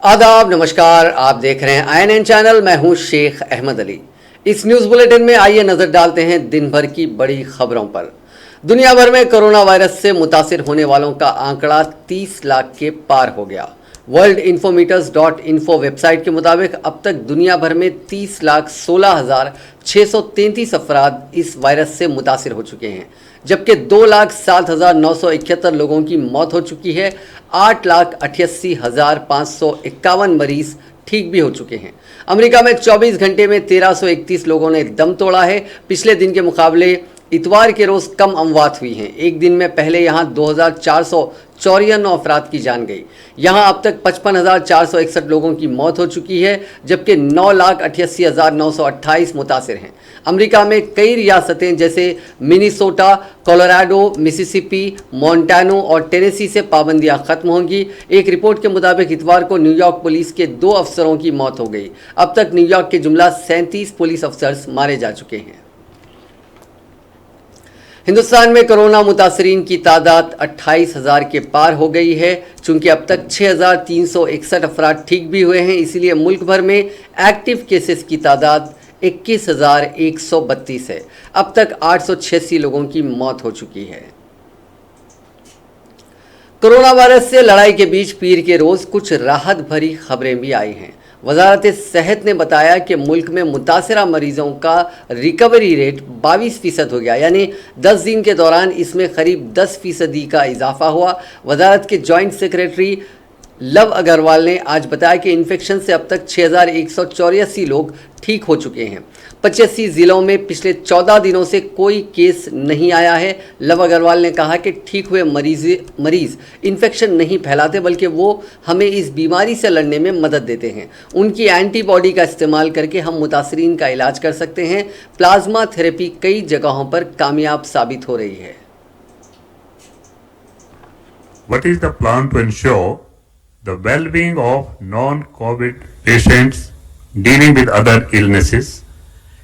आदाब, नमस्कार। आप देख रहे हैं INN चैनल। मैं हूं शेख अहमद अली। इस न्यूज़ बुलेटिन में आइए नज़र डालते हैं दिन भर की बड़ी खबरों पर। दुनिया भर में कोरोना वायरस से मुतासिर होने वालों का आंकड़ा 30 लाख के पार हो गया। worldinfometers.info वेबसाइट के मुताबिक अब तक दुनिया भर में 30,16,633 अफराद इस वायरस से मुतासिर हो चुके हैं, जबकि 2,07,971 लोगों की मौत हो चुकी है। 8,88,551 मरीज ठीक भी हो चुके हैं। अमेरिका में 24 घंटे में 1,331 लोगों ने दम तोड़ा है। पिछले दिन के मुकाबले इतवार के रोज कम अमवात हुई हैं। एक दिन में पहले यहां 2,494 अफराद की जान गई। यहां अब तक 55,461 लोगों की मौत हो चुकी है, जबकि 9,88,928 मुतासिर हैं। अमेरिका में कई रियासतें जैसे मिनीसोटा, कोलोराडो, मिसिसिपी, मोंटानो और टेनेसी से पाबंदियां खत्म होंगी। एक रिपोर्ट के मुताबिक इतवार को न्यूयॉर्क पुलिस के 2 अफसरों की मौत हो गई। अब तक न्यूयॉर्क के जुमला 37 पुलिस अफसर मारे जा चुके हैं। हिंदुस्तान में कोरोना मुतासरीन की तादाद 28,000 के पार हो गई है। चूंकि अब तक 6,361 अफराद ठीक भी हुए हैं, इसीलिए मुल्क भर में एक्टिव केसेस की तादाद 21,132 है। अब तक 886 लोगों की मौत हो चुकी है। कोरोना वायरस से लड़ाई के बीच पीर के रोज कुछ राहत भरी खबरें भी आई हैं। वजारत सेहत ने बताया कि मुल्क में मुतासरा मरीजों का रिकवरी रेट 22% हो गया, यानी 10 दिन के दौरान इसमें करीब 10% का इजाफा हुआ। वजारत के जॉइंट सेक्रेटरी लव अग्रवाल ने आज बताया कि इन्फेक्शन से अब तक 6,184 लोग ठीक हो चुके हैं। 85 जिलों में पिछले 14 दिनों से कोई केस नहीं आया है। लव अग्रवाल ने कहा कि ठीक हुए मरीज इन्फेक्शन नहीं फैलाते, बल्कि वो हमें इस बीमारी से लड़ने में मदद देते हैं। उनकी एंटीबॉडी का इस्तेमाल करके हम मुतासरीन का इलाज कर सकते हैं। प्लाज्मा थेरेपी कई जगहों पर कामयाब साबित हो रही है। What is the plan to ensure the well-being of non-COVID patients dealing with other illnesses?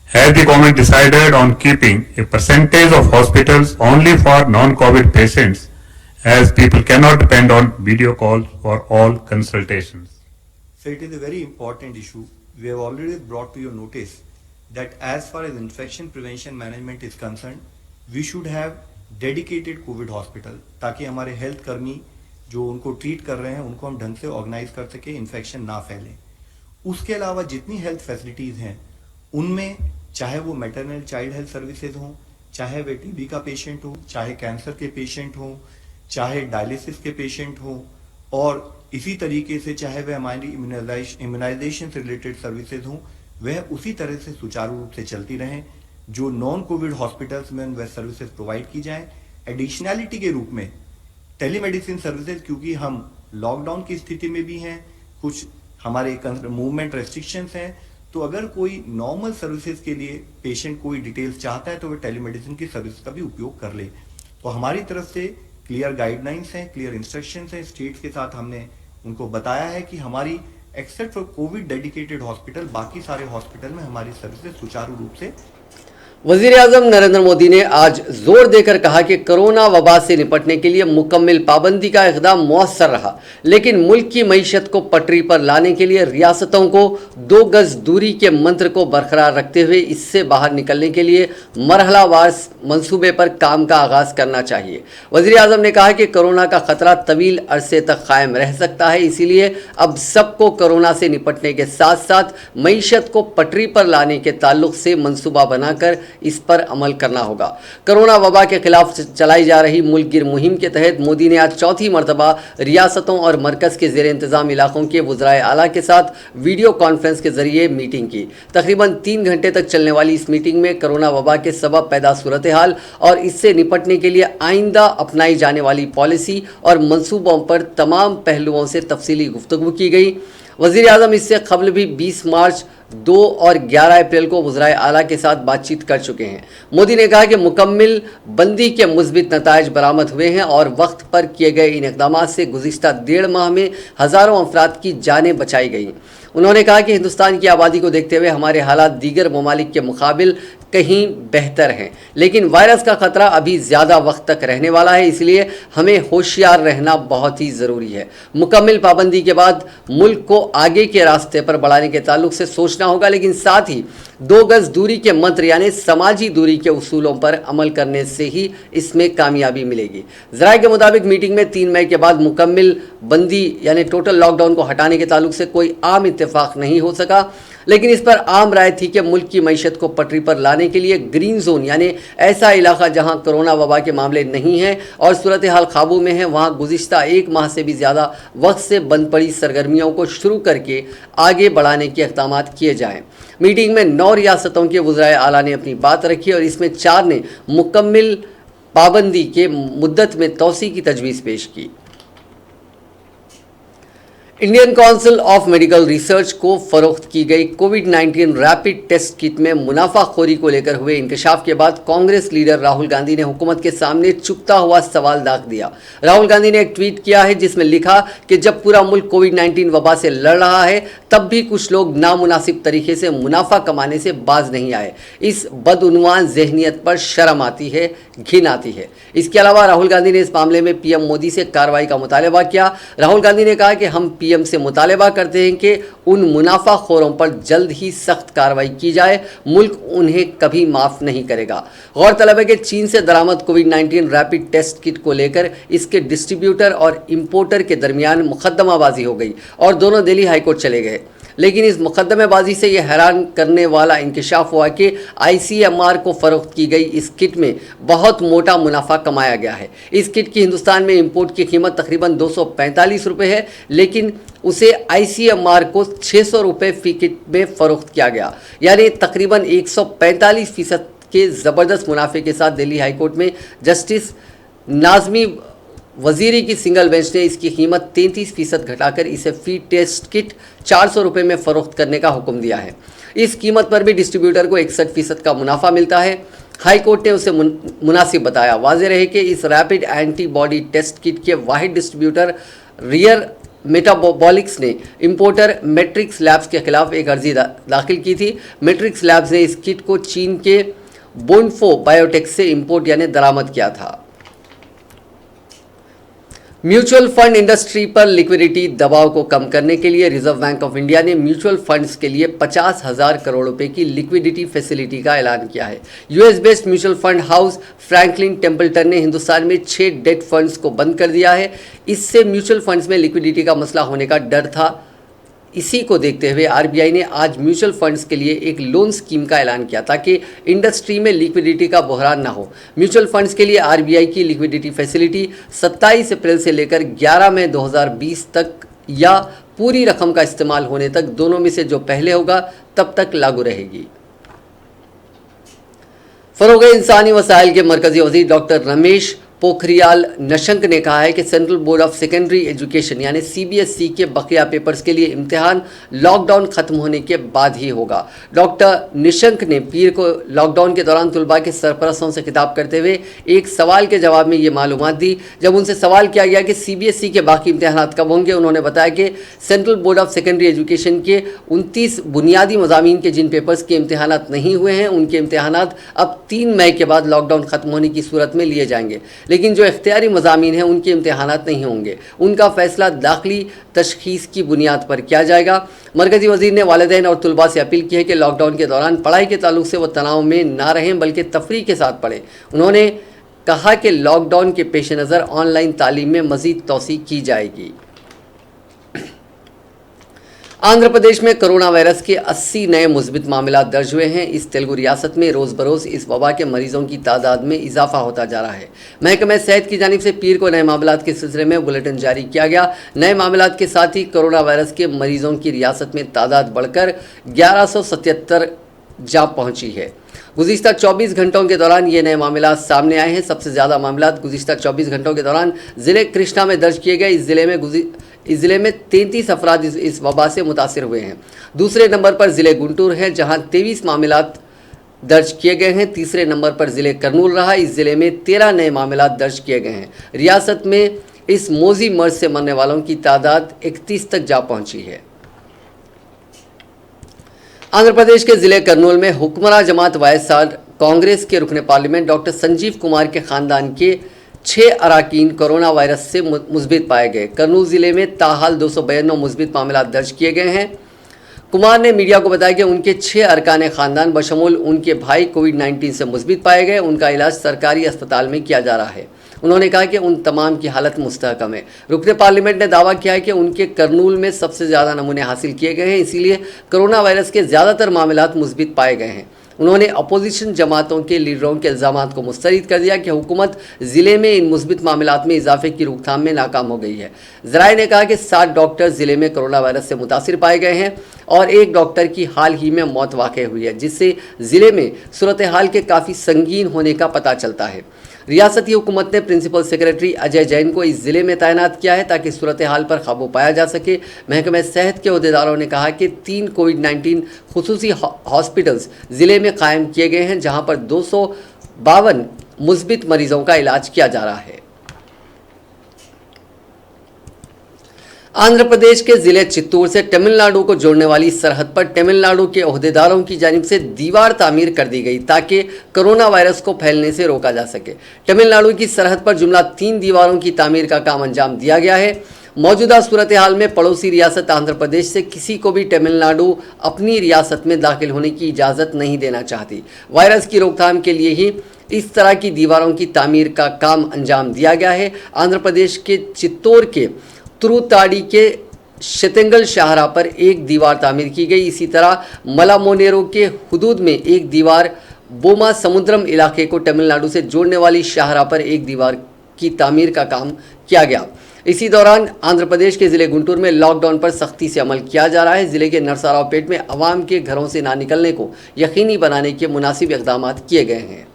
Has the government decided on keeping a percentage of hospitals only for non-COVID patients, as people cannot depend on video calls for all consultations? So it is a very important issue. We have already brought to your notice that as far as infection prevention management is concerned, we should have dedicated COVID hospital, ताकि हमारे health कर्मी जो उनको treat कर रहे हैं उनको हम ढंग से ऑर्गेनाइज कर सके, इन्फेक्शन ना फैले। उसके अलावा जितनी हेल्थ फैसिलिटीज हैं उनमें चाहे वो मैटरनल चाइल्ड हेल्थ सर्विसेज हों, चाहे वे टीबी का पेशेंट हो, चाहे कैंसर के पेशेंट हो, चाहे डायलिसिस के पेशेंट हो, और इसी तरीके से चाहे वह हमारी इम्यूनाइजेशन से रिलेटेड सर्विसेज हों, वह उसी तरह से सुचारू रूप से चलती रहें। जो नॉन कोविड हॉस्पिटल्स में वह सर्विसेज प्रोवाइड की जाएं। एडिशनैलिटी के रूप में टेलीमेडिसिन सर्विसेज, क्योंकि हम लॉकडाउन की स्थिति में भी हैं, कुछ हमारे मूवमेंट रेस्ट्रिक्शंस हैं, तो अगर कोई नॉर्मल सर्विसेज के लिए पेशेंट कोई डिटेल्स चाहता है तो वह टेलीमेडिसिन की सर्विस का भी उपयोग कर ले। तो हमारी तरफ से क्लियर गाइडलाइंस हैं, क्लियर इंस्ट्रक्शंस हैं। स्टेट्स के साथ हमने उनको बताया है कि हमारी except for Covid dedicated hospital, बाकी सारे हॉस्पिटल में हमारी सर्विसेज सुचारू रूप से। वज़ीर आज़म नरेंद्र मोदी ने आज जोर देकर कहा कि कोरोना वबा से निपटने के लिए मुकम्मल पाबंदी का इक़दाम मौसर रहा, लेकिन मुल्क की मईशत को पटरी पर लाने के लिए रियासतों को 2 गज दूरी के मंत्र को बरकरार रखते हुए इससे बाहर निकलने के लिए मरहलावार मंसूबे पर काम का आगाज़ करना चाहिए। वज़ीर आज़म ने कहा कि कोरोना का ख़तरा तवील अरसे तक कायम रह सकता है, इसीलिए अब सबको कोरोना से निपटने के साथ साथ मईशत को पटरी पर लाने के ताल्लुक से मंसूबा बनाकर इस पर अमल करना होगा। कोरोना वबा के खिलाफ चलाई जा रही मुल्क गिर मुहिम के तहत मोदी ने आज चौथी मरतबा रियासतों और मरकज़ के ज़ेर इंतज़ाम इलाकों के वज़राए आला के साथ वीडियो कॉन्फ्रेंस के ज़रिए मीटिंग की। तकरीबन 3 घंटे तक चलने वाली इस मीटिंग में कोरोना वबा के सबब पैदा सूरत हाल और इससे निपटने के लिए आइंदा अपनाई जाने वाली पॉलिसी और मंसूबों पर तमाम पहलुओं से तफसीली गुफ्तगू की गई। वज़ीर आज़म इससे कबल भी 20 मार्च 2 और 11 अप्रैल को वज़राए आला के साथ बातचीत कर चुके हैं। मोदी ने कहा कि मुकम्मिल बंदी के मुस्बित नताइज बरामद हुए हैं और वक्त पर किए गए इन इक़दामात से गुज़िश्ता 1.5 माह में हज़ारों अफराद की जानें बचाई गई। उन्होंने कहा कि हिंदुस्तान की आबादी को देखते हुए हमारे हालात दीगर ममालिक के मुकाबिल कहीं बेहतर हैं, लेकिन वायरस का खतरा अभी ज़्यादा वक्त तक रहने वाला है, इसलिए हमें होशियार रहना बहुत ही ज़रूरी है। मुकम्मिल पाबंदी के बाद मुल्क को आगे के रास्ते पर बढ़ाने के ताल्लुक से सोचना होगा, लेकिन साथ ही 2 गज दूरी के मंत्र यानी समाजी दूरी के उसूलों पर अमल करने से ही इसमें कामयाबी मिलेगी। ज़राए के मुताबिक मीटिंग में 3 मई के बाद मुकम्मिल बंदी यानी टोटल लॉकडाउन को हटाने के ताल्लुक से कोई आम इत्तेफाक नहीं हो सका, लेकिन इस पर आम राय थी कि मुल्क की मईशत को पटरी पर लाने के लिए ग्रीन जोन यानी ऐसा इलाका जहां कोरोना वबा के मामले नहीं हैं और सूरत हाल काबू में है, वहां गुज़िश्ता 1 माह से भी ज़्यादा वक्त से बंद पड़ी सरगर्मियों को शुरू करके आगे बढ़ाने के इक़दाम किए जाएँ। मीटिंग में 9 रियासतों के वज़राए आला ने अपनी बात रखी और इसमें 4 ने मुकम्मिल पाबंदी के मुद्दत में तौसी की तजवीज़ पेश की। Indian council of medical research को फरोख्त की गई कोविड-19 रैपिड टेस्ट किट में मुनाफाखोरी को लेकर हुए इंकशाफ के बाद कांग्रेस लीडर राहुल गांधी ने हुकूमत के सामने चुभता हुआ सवाल दाग दिया। राहुल गांधी ने एक ट्वीट किया है जिसमें लिखा कि जब पूरा मुल्क कोविड-19 वबा से लड़ रहा है तब भी कुछ लोग नामुनासिब तरीके से मुनाफा कमाने से बाज नहीं आए। इस बदउनवान ज़हनियत पर शर्म आती है, घिन आती है। इसके अलावा राहुल गांधी ने इस मामले में पीएम मोदी से कार्रवाई का मुतालबा किया। राहुल गांधी ने कहा कि हम पीएम से मुतालबा करते हैं कि उन मुनाफाखोरों पर जल्द ही सख्त कार्रवाई की जाए, मुल्क उन्हें कभी माफ़ नहीं करेगा। गौरतलब है कि चीन से दरामद कोविड-19 रैपिड टेस्ट किट को लेकर इसके डिस्ट्रीब्यूटर और इंपोर्टर के दरमियान मुकदमाबाजी हो गई और दोनों दिल्ली हाईकोर्ट चले गए, लेकिन इस मुकदमेबाजी से यह हैरान करने वाला इंकशाफ हुआ कि ICMR को फरोख्त की गई इस किट में बहुत मोटा मुनाफा कमाया गया है। इस किट की हिंदुस्तान में इंपोर्ट की कीमत तकरीबन 245 रुपये है, लेकिन उसे ICMR को 600 रुपये फ़ी किट में फ़रोख्त किया गया, यानी तकरीबन 145% के ज़बरदस्त मुनाफे के साथ दिल्ली हाईकोर्ट में जस्टिस नाज़मी वजीरी की सिंगल बेंच ने इसकी कीमत 33% घटाकर इसे फ़ी टेस्ट किट 400 रुपये में फ़रोख्त करने का हुक्म दिया है। इस कीमत पर भी डिस्ट्रीब्यूटर को 61% का मुनाफा मिलता है। हाई कोर्ट ने उसे मुनासिब बताया। वाज़ेह रहे कि इस रैपिड एंटीबॉडी टेस्ट किट के वाहिद डिस्ट्रीब्यूटर रियर मेटाबॉलिक्स ने इंपोर्टर मैट्रिक्स लैब्स के खिलाफ एक अर्जी दाखिल की थी। मैट्रिक्स लैब्स ने इस किट को चीन के बोनफो बायोटेक से इंपोर्ट यानी दरामद किया था। म्यूचुअल फंड इंडस्ट्री पर लिक्विडिटी दबाव को कम करने के लिए रिजर्व बैंक ऑफ इंडिया ने म्यूचुअल फंड्स के लिए 50,000 करोड़ रुपए की लिक्विडिटी फैसिलिटी का ऐलान किया है। US based mutual fund house Franklin Templeton ने हिंदुस्तान में 6 डेट फंड्स को बंद कर दिया है। इससे म्यूचुअल फंड्स में लिक्विडिटी का मसला होने का डर था। इसी को देखते हुए आरबीआई ने आज म्यूचुअल फंड्स के लिए एक लोन स्कीम का ऐलान किया ताकि इंडस्ट्री में लिक्विडिटी का बहरान ना हो। म्यूचुअल फंड्स के लिए आरबीआई की लिक्विडिटी फैसिलिटी 27 अप्रैल से लेकर 11 मई 2020 तक या पूरी रकम का इस्तेमाल होने तक, दोनों में से जो पहले होगा तब तक लागू रहेगी। फरोग इंसानी वसाइल के मरकजी वज़ीर डॉक्टर रमेश पोखरियाल निशंक ने कहा है कि central board of secondary education यानी CBSE के बकिया पेपर्स के लिए इम्तिहान लॉकडाउन खत्म होने के बाद ही होगा। डॉक्टर निशंक ने पीर को लॉकडाउन के दौरान तुलबा के सरपरस्तों से खिताब करते हुए एक सवाल के जवाब में ये मालूमात दी। जब उनसे सवाल किया गया कि CBSE के बाकी इम्तिहानात कब होंगे, उन्होंने बताया कि central board of secondary education के 29 बुनियादी मज़ामीन के जिन पेपर्स के इम्तिहानात नहीं हुए हैं, उनके इम्तिहानात अब 3 मई के बाद लॉकडाउन खत्म होने की सूरत में लिए जाएंगे, लेकिन जो इख्तियारी मज़ामीन हैं उनके इम्तिहानात नहीं होंगे। उनका फ़ैसला दाखिली तशख़ीस की बुनियाद पर किया जाएगा। मरकज़ी वज़ीर ने वालिदैन और तुलबा से अपील की है कि लॉकडाउन के दौरान पढ़ाई के ताल्लुक से वो तनाव में ना रहें बल्कि तफरीह के साथ पढ़ें। उन्होंने कहा कि लॉकडाउन के पेश नज़र ऑनलाइन तालीम में मज़ीद तौसी की जाएगी। आंध्र प्रदेश में कोरोना वायरस के 80 नए मुस्बित मामला दर्ज हुए हैं। इस तेलुगु रियासत में रोज़ बरोज़ इस वबा के मरीजों की तादाद में इजाफा होता जा रहा है। महकमा सेहत की जानिब से पीर को नए मामलात के सिलसिले में बुलेटिन जारी किया गया। नए मामलात के साथ ही कोरोना वायरस के मरीजों की रियासत में तादाद बढ़कर 1177 जा पहुँची है। गुज़िश्ता 24 घंटों के दौरान ये नए मामला सामने आए हैं। सबसे ज़्यादा मामला गुज़िश्ता 24 घंटों के दौरान ज़िले कृष्णा में दर्ज किए गए। इस ज़िले में इस जिले में 33 अफराद इस वबा से मुतासिर हुए हैं। दूसरे नंबर पर जिले गुंटूर है, जहां 23 मामलात दर्ज किए गए हैं। तीसरे नंबर पर जिले करनूल रहा, इस जिले में 13 नए मामलात दर्ज किए गए हैं। रियासत में इस मोजी मर्ज से मरने वालों की तादाद 31 तक जा पहुंची है। आंध्र प्रदेश के जिले करनूल में हुक्मरान जमात वायएसआर कांग्रेस के रुकने पार्लियामेंट डॉक्टर संजीव कुमार के खानदान के 6 अरकान कोरोना वायरस से मुस्बित पाए गए। करनूल जिले में ताहाल 292 मुस्बित मामला दर्ज किए गए हैं। कुमार ने मीडिया को बताया कि उनके 6 अरकान खानदान बशमूल उनके भाई कोविड-19 से मुस्बित पाए गए। उनका इलाज सरकारी अस्पताल में किया जा रहा है। उन्होंने कहा कि उन तमाम की हालत मुस्तहकम है। रुकने पार्लियामेंट ने दावा किया है कि उनके करनूल में सबसे ज़्यादा नमूने हासिल किए गए हैं, इसीलिए कोरोना वायरस के ज़्यादातर मामलात मुस्बित पाए गए हैं। उन्होंने अपोजिशन जमातों के लीडरों के इल्ज़ामात को मुस्तरद कर दिया कि हुकूमत ज़िले में इन मुस्बित मामलात में इजाफे की रोकथाम में नाकाम हो गई है। ज़राए ने कहा कि 7 डॉक्टर ज़िले में कोरोना वायरस से मुतासिर पाए गए हैं और एक डॉक्टर की हाल ही में मौत वाक़ई हुई है, जिससे ज़िले में सूरत हाल के काफ़ी संगीन होने का पता चलता है। रियासती हुकूमत ने प्रिंसिपल सेक्रेटरी अजय जैन को इस जिले में तैनात किया है ताकि सूरत हाल पर काबू पाया जा सके। महकमे सेहत के अहदेदारों ने कहा कि 3 कोविड-19 खुसूसी हॉस्पिटल्स जिले में कायम किए गए हैं, जहां पर 252 मुस्बित मरीजों का इलाज किया जा रहा है। आंध्र प्रदेश के जिले चित्तूर से तमिलनाडु को जोड़ने वाली सरहद पर तमिलनाडु के ओहदेदारों की जानिब से दीवार तामीर कर दी गई ताकि कोरोना वायरस को फैलने से रोका जा सके। तमिलनाडु की सरहद पर जुमला 3 दीवारों की तामीर का काम अंजाम दिया गया है। मौजूदा सूरत हाल में पड़ोसी रियासत आंध्र प्रदेश से किसी को भी तमिलनाडु अपनी रियासत में दाखिल होने की इजाज़त नहीं देना चाहती। वायरस की रोकथाम के लिए ही इस तरह की दीवारों की तामीर का काम अंजाम दिया गया है। आंध्र प्रदेश के चित्तौड़ के तुरुताड़ी के शतेंगल शाहरा पर एक दीवार तामीर की गई। इसी तरह मलामोनेरो के हुदूद में एक दीवार, बोमा समुद्रम इलाके को तमिलनाडु से जोड़ने वाली शाहरा पर एक दीवार की तामीर का काम किया गया। इसी दौरान आंध्र प्रदेश के ज़िले गुंटूर में लॉकडाउन पर सख्ती से अमल किया जा रहा है। ज़िले के नरसरावपेट में आवाम के घरों से ना निकलने को यकीनी बनाने के मुनासिब इक़दाम किए गए हैं।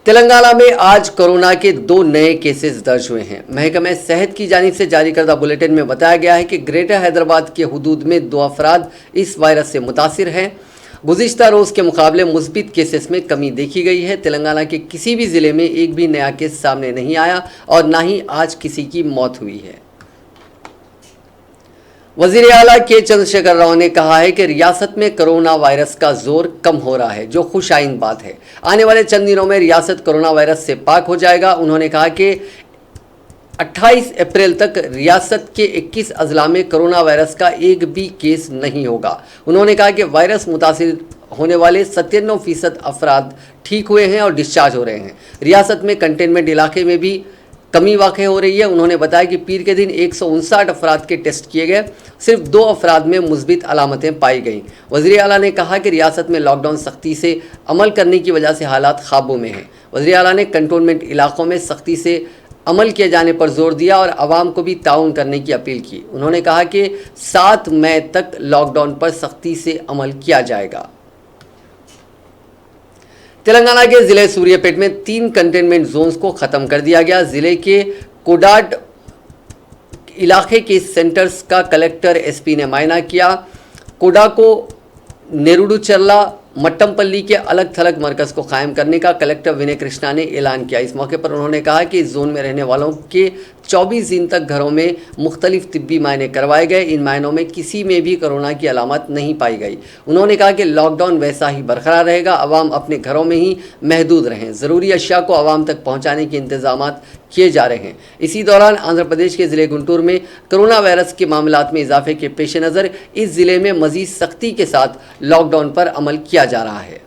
तेलंगाना में आज कोरोना के 2 नए केसेस दर्ज हुए हैं। महकमे सेहत की जानिब से जारी करदा बुलेटिन में बताया गया है कि ग्रेटर हैदराबाद के हुदूद में 2 अफराद इस वायरस से मुतासिर हैं। गुज़िश्ता रोज़ के मुकाबले मुस्बित केसेस में कमी देखी गई है। तेलंगाना के किसी भी ज़िले में एक भी नया केस सामने नहीं आया और ना ही आज किसी की मौत हुई है। वज़ीर आला के चंद्रशेखर राव ने कहा है कि रियासत में कोरोना वायरस का जोर कम हो रहा है, जो खुशाइन बात है। आने वाले चंद दिनों में रियासत कोरोना वायरस से पाक हो जाएगा। उन्होंने कहा कि 28 अप्रैल तक रियासत के 21 अजला में कोरोना वायरस का एक भी केस नहीं होगा। उन्होंने कहा कि वायरस मुतासिर होने वाले 97% अफराद ठीक हुए हैं और डिस्चार्ज हो रहे हैं। रियासत में कंटेनमेंट इलाके में भी कमी वाक़ई हो रही है। उन्होंने बताया कि पीर के दिन 159 अफराद के टेस्ट किए गए, सिर्फ 2 अफराद में मुस्बित अलामतें पाई गईं। वज़ीर आला ने कहा कि रियासत में लॉकडाउन सख्ती से अमल करने की वजह से हालात काबू में हैं। वज़ीर आला ने कंटोनमेंट इलाकों में सख्ती से अमल किए जाने पर जोर दिया और आवाम को भी ताउन करने की अपील की। उन्होंने कहा कि 7 मई तक लॉकडाउन पर सख्ती से अमल किया जाएगा। तेलंगाना के ज़िले सूर्यापेट में 3 कंटेनमेंट जोन्स को ख़त्म कर दिया गया। ज़िले के कोडाड इलाके के सेंटर्स का कलेक्टर एसपी ने मायना किया। कोडाको, नेरुडुचर्ला, मट्टमपल्ली के अलग थलग मरकज़ को कायम करने का कलेक्टर विनय कृष्णा ने ऐलान किया। इस मौके पर उन्होंने कहा कि इस जोन में रहने वालों के 24 दिन तक घरों में मुख्तलिफ तिब्बी मायने करवाए गए। इन मायनों में किसी में भी कोरोना की अलामत नहीं पाई गई। उन्होंने कहा कि लॉकडाउन वैसा ही बरकरार रहेगा, आवाम अपने घरों में ही महदूद रहें। ज़रूरी अशिया को आवाम तक पहुँचाने के इंतजामात किए जा रहे हैं। इसी दौरान आंध्र प्रदेश के ज़िले गुंटूर में कोरोना वायरस के मामलात में इजाफे के पेश नज़र इस ज़िले में मज़ीद सख्ती के साथ लॉकडाउन पर अमल किया जा रहा है।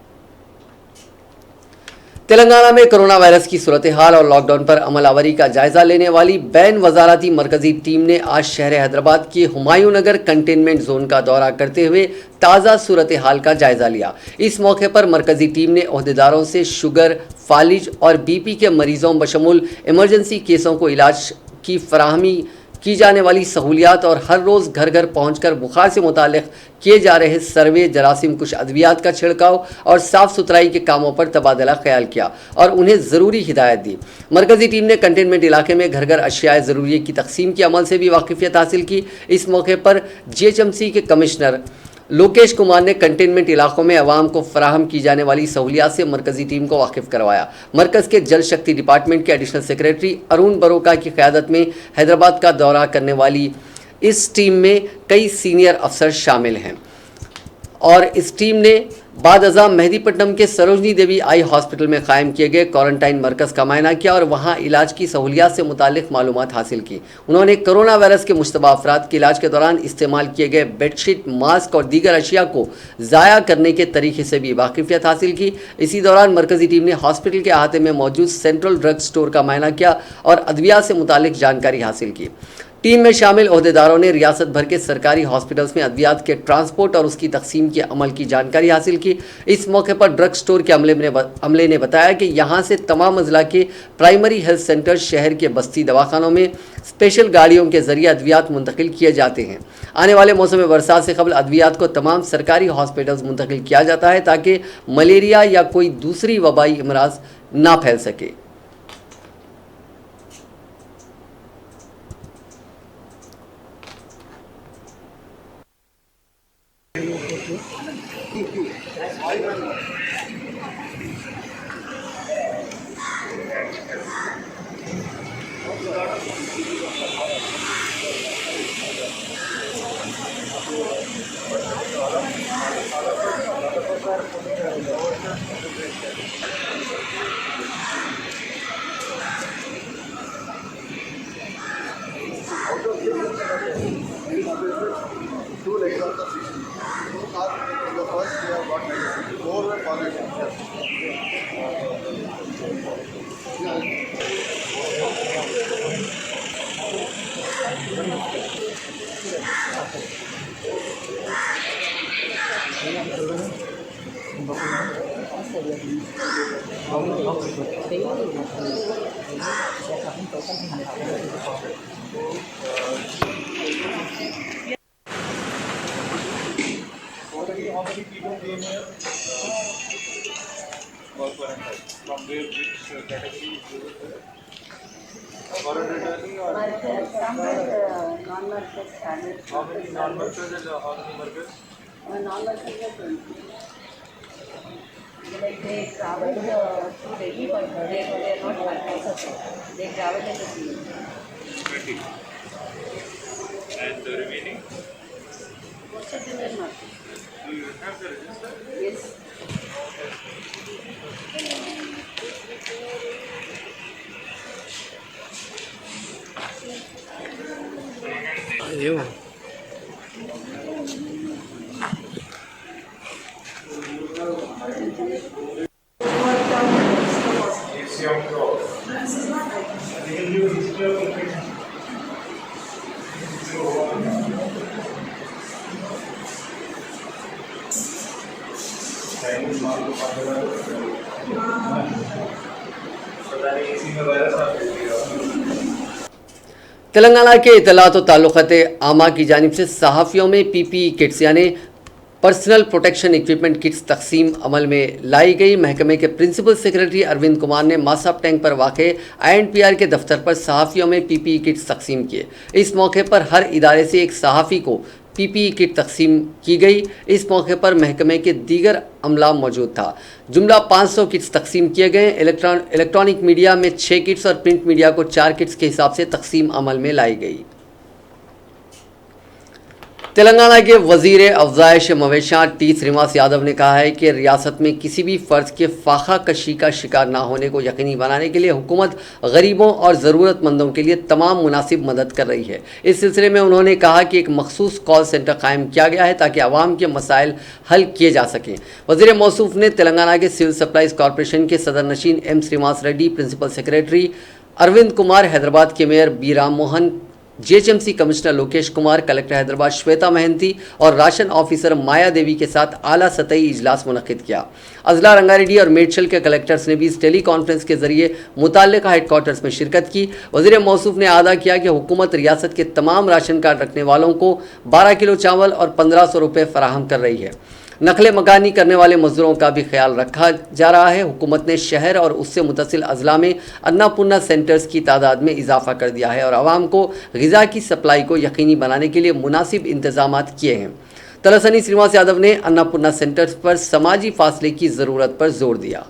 तेलंगाना में कोरोना वायरस की सूरत हाल और लॉकडाउन पर अमलावरी का जायजा लेने वाली बैन वजारती मरकजी टीम ने आज शहर हैदराबाद के हुमायूं नगर कंटेनमेंट जोन का दौरा करते हुए ताज़ा सूरत हाल का जायजा लिया। इस मौके पर मरकजी टीम ने ओहदेदारों से शुगर, फालिज और बीपी के मरीजों बशमूल इमरजेंसी केसों को इलाज की फराहमी की जाने वाली सहूलियात और हर रोज़ घर घर पहुंचकर बुखार से मुतालिक किए जा रहे सर्वे, जरासीम कुछ अद्वियात का छिड़काव और साफ़ सुथराई के कामों पर तबादला ख्याल किया और उन्हें ज़रूरी हिदायत दी। मरकज़ी टीम ने कंटेनमेंट इलाके में घर घर अशियाए ज़रूरी की तकसीम के अमल से भी वाकिफियत हासिल की। इस मौके पर GHMC के कमिश्नर लोकेश कुमार ने कंटेनमेंट इलाकों में आवाम को फराहम की जाने वाली सहूलियात से मरकजी टीम को वाकिफ करवाया। मरकज़ के जल शक्ति डिपार्टमेंट के एडिशनल सेक्रेटरी अरुण बरोका की क़यादत में हैदराबाद का दौरा करने वाली इस टीम में कई सीनियर अफसर शामिल हैं और इस टीम ने बाद अज़ां मेहदीपट्टनम के सरोजनी देवी आई हॉस्पिटल में कायम किए गए क्वारंटाइन मरकज़ का मायना किया और वहां इलाज की सहूलियात से मुतालिक मालूमात हासिल की। उन्होंने कोरोना वायरस के मुश्तबा अफराद के इलाज के दौरान इस्तेमाल किए गए बेडशीट, मास्क और दीगर अशिया को ज़ाया करने के तरीके से भी वाकिफियत हासिल की। इसी दौरान मरकज़ी टीम ने हॉस्पिटल के अहाते में मौजूद सेंट्रल ड्रग स्टोर का मायना किया और अद्वियात से मुतालिक जानकारी हासिल की। टीम में शामिल ओहदेदारों ने रियासत भर के सरकारी हॉस्पिटल्स में अद्वियात के ट्रांसपोर्ट और उसकी तकसीम के अमल की जानकारी हासिल की। इस मौके पर ड्रग स्टोर के अमले ने बताया कि यहां से तमाम अजला के प्राइमरी हेल्थ सेंटर, शहर के बस्ती दवाखानों में स्पेशल गाड़ियों के जरिए अद्वियात मुंतकिल किए जाते हैं। आने वाले मौसम बरसात से कबल अद्वियात को तमाम सरकारी हॉस्पिटल्स मुंतकिल किया जाता है ताकि मलेरिया या कोई दूसरी वबाई अमराज ना फैल सके। Non-workers standard. How many non-workers and how many workers? Non-workers are 20. Like they travel to Delhi, but they are not workers. They travel as a team. 20. And the remaining? Most of them are not. Do you have the register? Yes. Telangana के इत्तलात और ताल्लुकात आमा की जानिब से सहाफ़ियों में PPE kits यानी personal protection equipment kits तकसीम अमल में लाई गई। महकमे के प्रिंसिपल सेक्रेटरी अरविंद कुमार ने मासाब टैंक पर वाक़े INPR के दफ्तर पर सहाफ़ियों में PPE किट्स तकसीम किए। इस मौके पर हर इदारे से एक सहाफ़ी को PPE किट तकसीम की गई। इस मौके पर महकमे के दीगर अमला मौजूद था। जुमला 500 किट्स तकसीम किए गए। इलेक्ट्रॉनिक मीडिया में 6 किट्स और प्रिंट मीडिया को 4 किट्स के हिसाब से तकसीम अमल में लाई गई। तेलंगाना के वज़ीर अफ़ज़ाइश मवेशियात T श्रीनिवास यादव ने कहा है कि रियासत में किसी भी फ़र्द के फाखा कशी का शिकार ना होने को यकीनी बनाने के लिए हुकूमत गरीबों और ज़रूरतमंदों के लिए तमाम मुनासिब मदद कर रही है। इस सिलसिले में उन्होंने कहा कि एक मखसूस कॉल सेंटर कायम किया गया है ताकि आवाम के मसाइल हल किए जा सकें। वज़ीर मौसूफ़ ने तेलंगाना के सिविल सप्लाईज़ कॉरपोरेशन के सदर नशीन M Srinivas Reddy, principal secretary Arvind Kumar, Hyderabad के mayor B Ram Mohan, GHMC commissioner Lokesh Kumar, collector Hyderabad Shweta Mahanti और राशन ऑफिसर माया देवी के साथ आला सतही इजलास मुनक्किद किया। अजला, रंगारेड्डी और मेडचल के कलेक्टर्स ने भी इस टेली कॉन्फ्रेंस के जरिए मुताल्लिका हेडक्वार्टर्स में शिरकत की। वजीर मौसूफ ने आदा किया कि हुकूमत रियासत के तमाम राशन कार्ड रखने वालों को 12 किलो चावल और 1500 रुपये फराहम कर रही है। नकले मकानी करने वाले मजदूरों का भी ख्याल रखा जा रहा है। हुकूमत ने शहर और उससे मुतसिल अजला में अन्नपूर्णा सेंटर्स की तादाद में इजाफा कर दिया है और आवाम को ग़िज़ा की सप्लाई को यकीनी बनाने के लिए मुनासिब इंतजाम किए हैं। तलसनी श्रीनिवास यादव ने अन्नपूर्णा सेंटर्स पर समाजी फासले की ज़रूरत पर जोर दिया।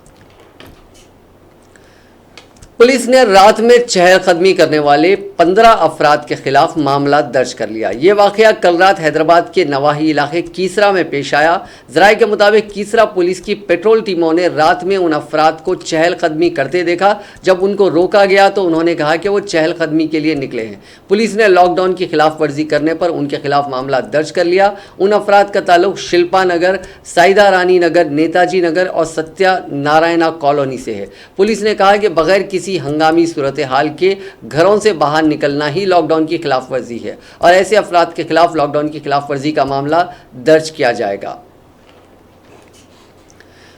पुलिस ने रात में चहलकदमी करने वाले 15 अफराद के खिलाफ मामला दर्ज कर लिया। ये वाक़या कल रात हैदराबाद के नवाही इलाके कीसरा में पेश आया। ज़राए के मुताबिक कीसरा पुलिस की पेट्रोल टीमों ने रात में उन अफराद को चहलकदमी करते देखा। जब उनको रोका गया तो उन्होंने कहा कि वो चहलकदमी के लिए निकले हैं। पुलिस ने लॉकडाउन की खिलाफ वर्जी करने पर उनके खिलाफ मामला दर्ज कर लिया। उन अफराद का ताल्लुक शिल्पा नगर, साइदा रानी नगर, नेताजी नगर और सत्या नारायणा कॉलोनी से है। पुलिस ने कहा कि बगैर किसी हंगामी सूरत हाल के घरों से बाहर निकलना ही लॉकडाउन की खिलाफ वर्जी है और ऐसे अफराद के खिलाफ लॉकडाउन की खिलाफ वर्जी का मामला दर्ज किया जाएगा।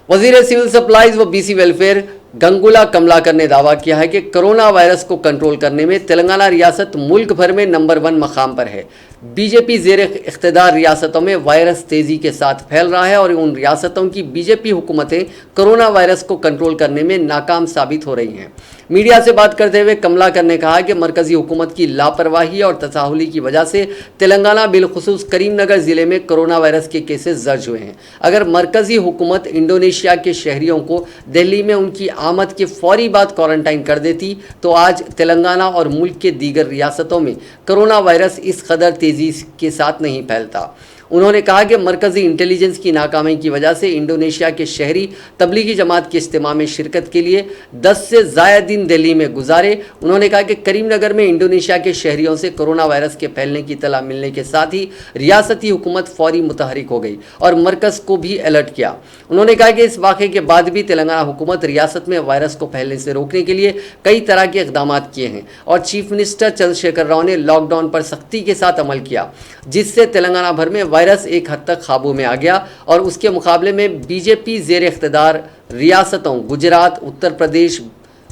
वजीर सिविल सप्लाईज व बीसी वेलफेयर गंगुला कमलाकर ने दावा किया है कि कोरोना वायरस को कंट्रोल करने में तेलंगाना रियासत मुल्क भर में नंबर 1 मकाम पर है। बीजेपी ज़ेर इख्तिदार रियासतों में वायरस तेज़ी के साथ फैल रहा है और उन रियासतों की बीजेपी हुकूमतें कोरोना वायरस को कंट्रोल करने में नाकाम साबित हो रही हैं। मीडिया से बात करते हुए कमलाकर ने कहा कि मरकज़ी हुकूमत की लापरवाही और तसाहुली की वजह से तेलंगाना बिलखुसूस करीमनगर ज़िले में कोरोना वायरस के केसेस दर्ज हुए हैं। अगर मरकज़ी हुकूमत इंडोनेशिया के शहरियों को दिल्ली में उनकी आमद के फौरी बाद क्वारंटाइन कर देती तो आज तेलंगाना और मुल्क के दीगर रियासतों में कोरोना वायरस इस कदर तेज़ी के साथ नहीं फैलता। उन्होंने कहा कि मरकज़ी इंटेलिजेंस की नाकामी की वजह से इंडोनेशिया के शहरी तबलीगी जमात के इज्तिमा में शिरकत के लिए 10 से ज़ायद दिन दिल्ली में गुजारे। उन्होंने कहा कि करीमनगर में इंडोनेशिया के शहरियों से कोरोना वायरस के फैलने की इत्तला मिलने के साथ ही रियासती हुकूमत फौरी मुतहरिक हो गई और मरकज़ को भी अलर्ट किया। उन्होंने कहा कि इस वाक़े के बाद भी तेलंगाना हुकूमत रियासत में वायरस को फैलने से रोकने के लिए कई तरह के इक़दाम किए हैं और चीफ मिनिस्टर चंद्रशेखर राव ने लॉकडाउन पर सख्ती के साथ अमल किया, जिससे तेलंगाना भर में वायरस एक हद तक काबू में आ गया और उसके मुकाबले में बीजेपी ज़ेर इख्तिदार रियासतों गुजरात, उत्तर प्रदेश,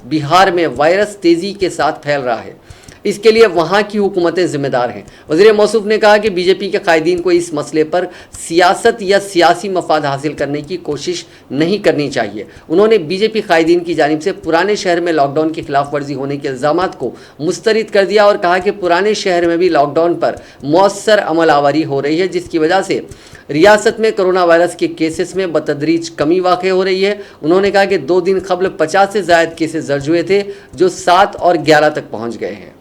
बिहार में वायरस तेज़ी के साथ फैल रहा है। इसके लिए वहाँ की हुकूमतें जिम्मेदार हैं। वज़ीर मौसूफ ने कहा कि बीजेपी के कायदीन को इस मसले पर सियासत या सियासी मफाद हासिल करने की कोशिश नहीं करनी चाहिए। उन्होंने बीजेपी कायदीन की जानिब से पुराने शहर में लॉकडाउन की खिलाफ वर्जी होने के इल्ज़ामात को मुस्तरद कर दिया और कहा कि पुराने शहर में भी लॉकडाउन पर मौसर अमल आवरी हो रही है, जिसकी वजह से रियासत में कोरोना वायरस के केसेस में बतदरीज कमी वाक़ हो रही है। उन्होंने कहा कि 2 दिन कबल 50 से ज़ायद केसेस दर्ज हुए थे, जो 7 और 11 तक पहुँच गए हैं।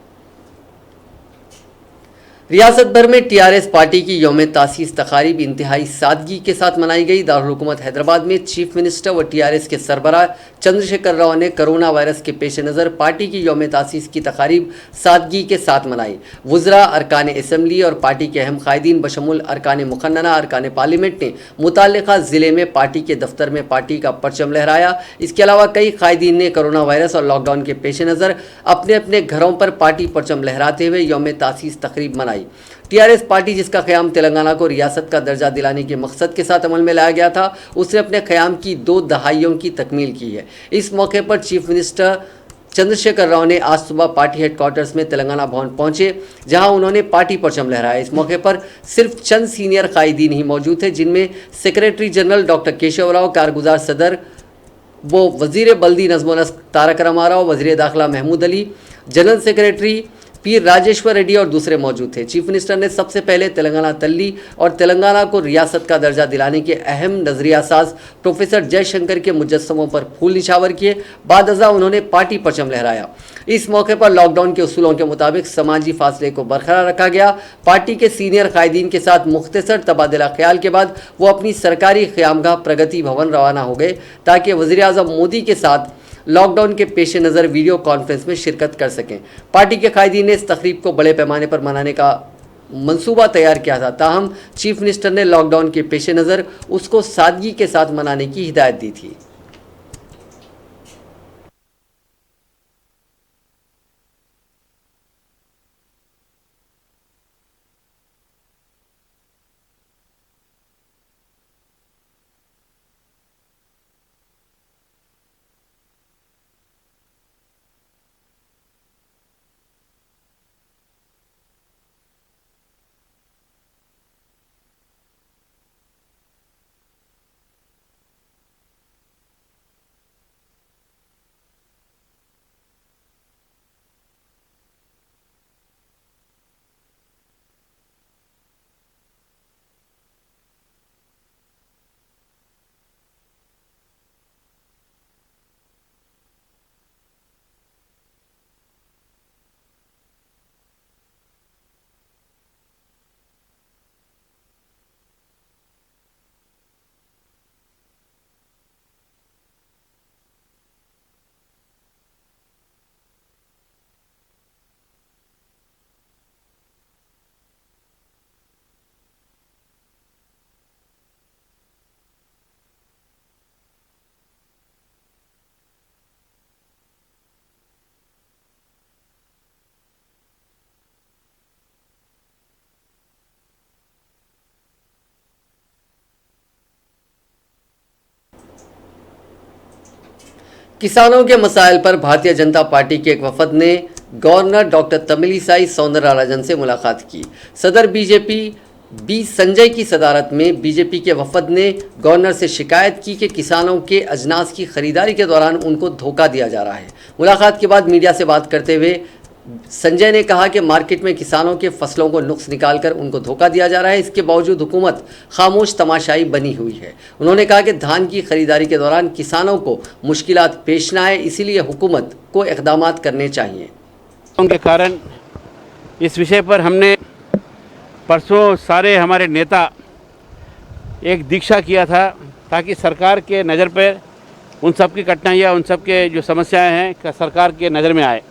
रियासत भर में टीआरएस पार्टी की यौम तासीस तकारीब इंतहाई सादगी के साथ मनाई गई। दारुल हुकूमत हैदराबाद में चीफ मिनिस्टर व टीआरएस के सरबराह चंद्रशेखर राव ने कोरोना वायरस के पेश नज़र पार्टी की यौम तासीस की तकारीब सादगी के साथ मनाई। वज़रा, अरकान असम्बली और पार्टी के अहम कायदीन बशमुल अरकान मुखन्नना, अरकान पार्लियामेंट ने मुताल्लिक़ा ज़िले में पार्टी के दफ्तर में पार्टी का परचम लहराया। इसके अलावा कई कायदीन ने कोरोना वायरस और लॉकडाउन के पेश नज़र अपने अपने घरों पर पार्टी परचम लहराते हुए यौम तासीस तकरीब मनाई। टीआरएस पार्टी, जिसका क़याम तेलंगाना को रियासत का दर्जा दिलाने के मकसद के साथ अमल में लाया गया था, उसने अपने क़याम की 2 दहाइयों की तकमील की है। इस मौके पर चीफ मिनिस्टर चंद्रशेखर राव ने आज सुबह पार्टी हेडक्वार्टर्स में तेलंगाना भवन पहुंचे, जहां उन्होंने पार्टी परचम लहराया। इस मौके पर सिर्फ चंद सीनियर कायदीन ही मौजूद थे, जिनमें secretary general doctor Keshav Rao, कारगुजार सदर वो वज़ीर बल्दी नज़्म नस्क तारक रामाराव, वज़ीर दाखिला महमूद अली, जनरल सेक्रेटरी पीर राजेश्वर रेड्डी और दूसरे मौजूद थे। चीफ मिनिस्टर ने सबसे पहले तेलंगाना तल्ली और तेलंगाना को रियासत का दर्जा दिलाने के अहम नजरिया साज प्रोफेसर जयशंकर के मुजस्समों पर फूल निछावर किए। बाद अज़ा उन्होंने पार्टी परचम लहराया। इस मौके पर लॉकडाउन के उसूलों के मुताबिक समाजी फासले को बरकरार रखा गया। पार्टी के सीनियर कायदीन के साथ मुख्तसर तबादला ख्याल के बाद वो अपनी सरकारी क़यामगाह प्रगति भवन रवाना हो गए, ताकि वज़ीर आज़म मोदी के साथ लॉकडाउन के पेश नज़र वीडियो कॉन्फ्रेंस में शिरकत कर सकें। पार्टी के कायदीन ने इस तकरीब को बड़े पैमाने पर मनाने का मंसूबा तैयार किया था, ताहम चीफ मिनिस्टर ने लॉकडाउन के पेश नज़र उसको सादगी के साथ मनाने की हिदायत दी थी। किसानों के मसाइल पर भारतीय जनता पार्टी के एक वफद ने गवर्नर डॉक्टर तमिलिसाई सौंदरराजन से मुलाकात की। सदर बीजेपी बी संजय की सदारत में बीजेपी के वफद ने गवर्नर से शिकायत की कि किसानों के अजनास की खरीदारी के दौरान उनको धोखा दिया जा रहा है। मुलाकात के बाद मीडिया से बात करते हुए संजय ने कहा कि मार्केट में किसानों के फसलों को नुक्स निकालकर उनको धोखा दिया जा रहा है। इसके बावजूद हुकूमत खामोश तमाशाई बनी हुई है। उन्होंने कहा कि धान की खरीदारी के दौरान किसानों को मुश्किलात पेश न आए, इसीलिए हुकूमत को इक़दामात करने चाहिए। के कारण इस विषय पर हमने परसों सारे हमारे नेता एक दीक्षा किया था ताकि सरकार के नज़र पर उन सब की कठिनाइयाँ, उन सब के जो समस्याएं हैं सरकार के नज़र में आए।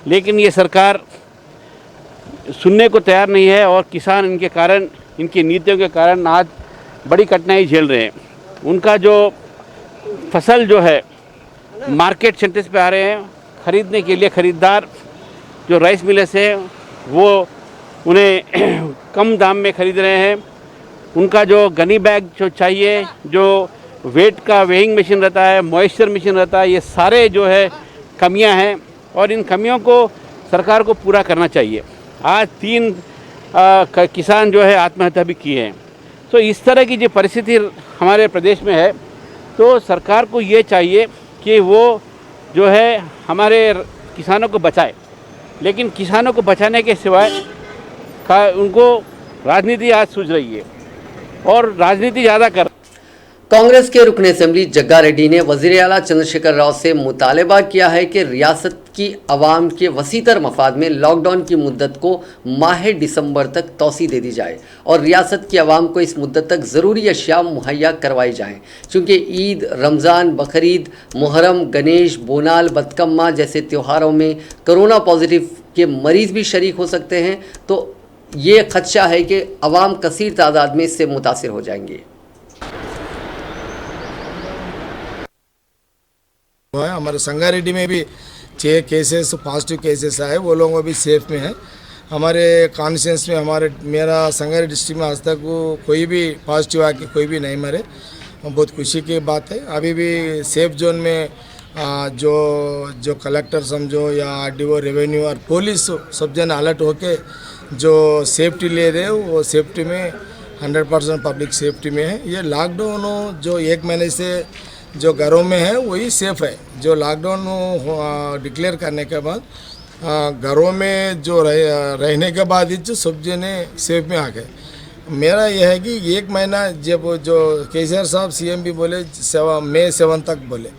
लेकिन ये सरकार सुनने को तैयार नहीं है और किसान इनके कारण, इनकी नीतियों के कारण आज बड़ी कठिनाई झेल रहे हैं। उनका जो फसल जो है मार्केट सेंटर्स पे आ रहे हैं ख़रीदने के लिए, ख़रीदार जो राइस मिलर्स हैं वो उन्हें कम दाम में ख़रीद रहे हैं। उनका जो गनी बैग जो चाहिए, जो वेट का वेइंग मशीन रहता है, मॉइस्चर मशीन रहता है, ये सारे जो है कमियां हैं और इन कमियों को सरकार को पूरा करना चाहिए। आज 3 किसान जो है आत्महत्या भी किए हैं। तो इस तरह की जो परिस्थिति हमारे प्रदेश में है, तो सरकार को ये चाहिए कि वो जो है हमारे किसानों को बचाए। लेकिन किसानों को बचाने के सिवाय उनको राजनीति आज सूझ रही है और राजनीति ज़्यादा कर। कांग्रेस के रुकन असेंबली जग्गा रेड्डी ने वज़ीर आला चंद्रशेखर राव से मुतालबा किया है कि रियासत की आवाम के वसीतर मफाद में लॉकडाउन की मुद्दत को माह दिसंबर तक तोसी दे दी जाए और रियासत की आवाम को इस मुद्दत तक ज़रूरी अशिया मुहैया करवाई जाएँ। चूँकि ईद, रमज़ान, बकरीद, मुहर्रम, गणेश, बोनाल, बदकम्मा जैसे त्योहारों में कोरोना पॉजिटिव के मरीज़ भी शरीक हो सकते हैं, तो ये खदशा है कि आवाम कसीर तादाद में इससे मुतासिर हो जाएंगे। हमारे संगारेड्डी में भी 6 केसेस पॉजिटिव केसेस आए, वो लोग भी सेफ में हैं। हमारे कॉन्स्टिट्यूंस में मेरा संगारेड्डी डिस्ट्रिक्ट में आज तक कोई भी पॉजिटिव आके कोई भी नहीं मरे, बहुत खुशी की बात है। अभी भी सेफ जोन में जो कलेक्टर समझो या आरडीओ, रेवेन्यू और पुलिस सब जन अलर्ट होके जो सेफ्टी ले रहे वो सेफ्टी में 100% पब्लिक सेफ्टी में है। ये लॉकडाउन जो 1 महीने से जो घरों में है वही सेफ़ है। जो लॉकडाउन डिक्लेयर करने के बाद घरों में जो रहने के बाद ही जो सब जने सेफ में आ गए। मेरा यह है कि 1 महीना जब जो केसीआर साहब सीएम भी बोले मई 7 तक बोले,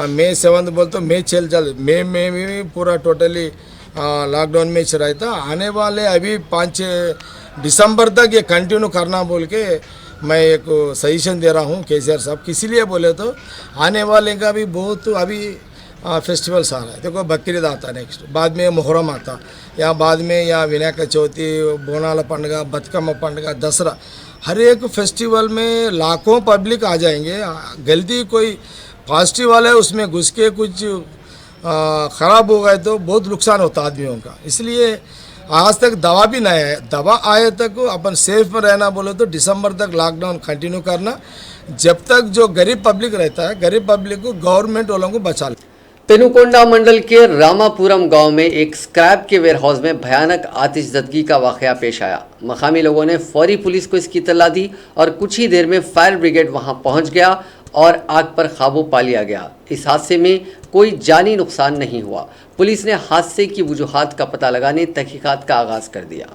मई 7 बोल तो मई चल मई में भी पूरा टोटली लॉकडाउन में चल था। आने वाले अभी 5 दिसंबर तक ये कंटिन्यू करना बोल के मैं एक सजेशन दे रहा हूँ केसीआर साहब। किसी लिए बोले तो आने वाले का भी बहुत अभी फेस्टिवल्स आ रहा है। देखो बकरीद आता नेक्स्ट, बाद में मुहर्रम आता, या बाद में या विनायक चौथी, बोनाला पंडगा, बतकम्मा पंडगा, दसरा, हर एक फेस्टिवल में लाखों पब्लिक आ जाएंगे। गलती कोई पॉजिटिव वाला है उसमें घुस के कुछ ख़राब हो गए तो बहुत नुकसान होता आदमियों का। इसलिए आज तक दवा भी नहीं है, दवा आए तक अपन सेफ में रहना बोले तो दिसंबर तक लॉकडाउन कंटिन्यू करना, जब तक जो गरीब पब्लिक रहता है गरीब पब्लिक को गवर्नमेंट वालों को बचा ले। पेनुकोंडा मंडल के रामापुरम गांव में एक स्क्रैप के वेयरहाउस में भयानक आतिशज़दगी का वाकया पेश आया। मकामी लोगों ने फौरी पुलिस को इसकी इत्तला दी और कुछ ही देर में फायर ब्रिगेड वहां पहुंच गया और आग पर काबू पा लिया गया। इस हादसे में कोई जानी नुकसान नहीं हुआ। पुलिस ने हादसे की वजूहात का पता लगाने तहकीकात का आगाज कर दिया।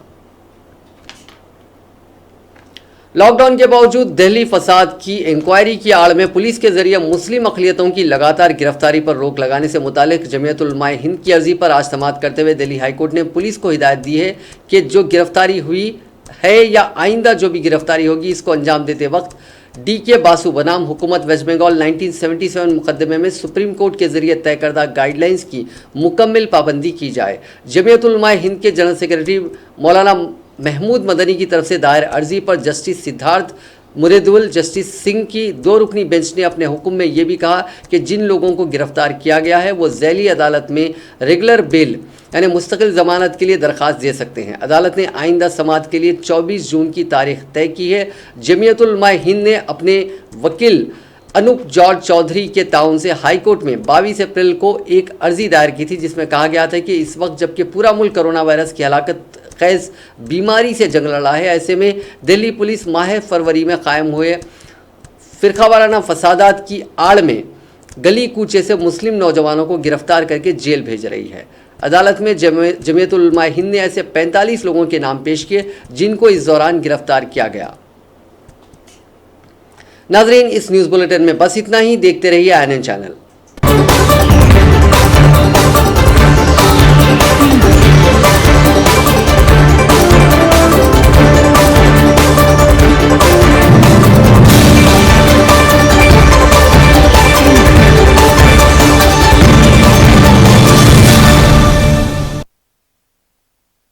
लॉकडाउन के बावजूद दिल्ली फसाद की इंक्वायरी की आड़ में पुलिस के जरिए मुस्लिम अक़लियतों की लगातार गिरफ्तारी पर रोक लगाने से मुतालिक जमीयत उलमाए हिंद की अर्जी पर आज समाअत करते हुए दिल्ली हाईकोर्ट ने पुलिस को हिदायत दी है कि जो गिरफ्तारी हुई है या आइंदा जो भी गिरफ्तारी होगी इसको अंजाम देते वक्त DK बासु बनाम हुकूमत वेस्ट बंगाल 1977 मुकदमे में सुप्रीम कोर्ट के जरिए तय करदा गाइडलाइंस की मुकम्मल पाबंदी की जाए। जमीयत उलमाए हिंद के जनरल सेक्रेटरी मौलाना महमूद मदनी की तरफ से दायर अर्जी पर जस्टिस सिद्धार्थ मुरेदुल, जस्टिस सिंह की 2 रुकनी बेंच ने अपने हुक्म में ये भी कहा कि जिन लोगों को गिरफ्तार किया गया है वो ज़ैली अदालत में रेगुलर बेल यानी मुस्तकिल ज़मानत के लिए दरख्वास्त दे सकते हैं। अदालत ने आइंदा समाअत के लिए 24 जून की तारीख तय की है। जमीयत उलमाए हिंद ने अपने वकील अनूप जॉर्ज चौधरी के ताउन से हाईकोर्ट में 22 अप्रैल को एक अर्जी दायर की थी, जिसमें कहा गया था कि इस वक्त जबकि पूरा मुल्क कोरोना वायरस की हलाकत खैज बीमारी से जंग लड़ा है, ऐसे में दिल्ली पुलिस माह फरवरी में कायम हुए फिरकावाराना फसादात की आड़ में गली कूचे से मुस्लिम नौजवानों को गिरफ्तार करके जेल भेज रही है। अदालत में जमीयतुल उलमा हिंद ने ऐसे 45 लोगों के नाम पेश किए जिनको इस दौरान गिरफ्तार किया गया। नाजरीन, इस न्यूज़ बुलेटिन में बस इतना ही। देखते रहिए INN चैनल।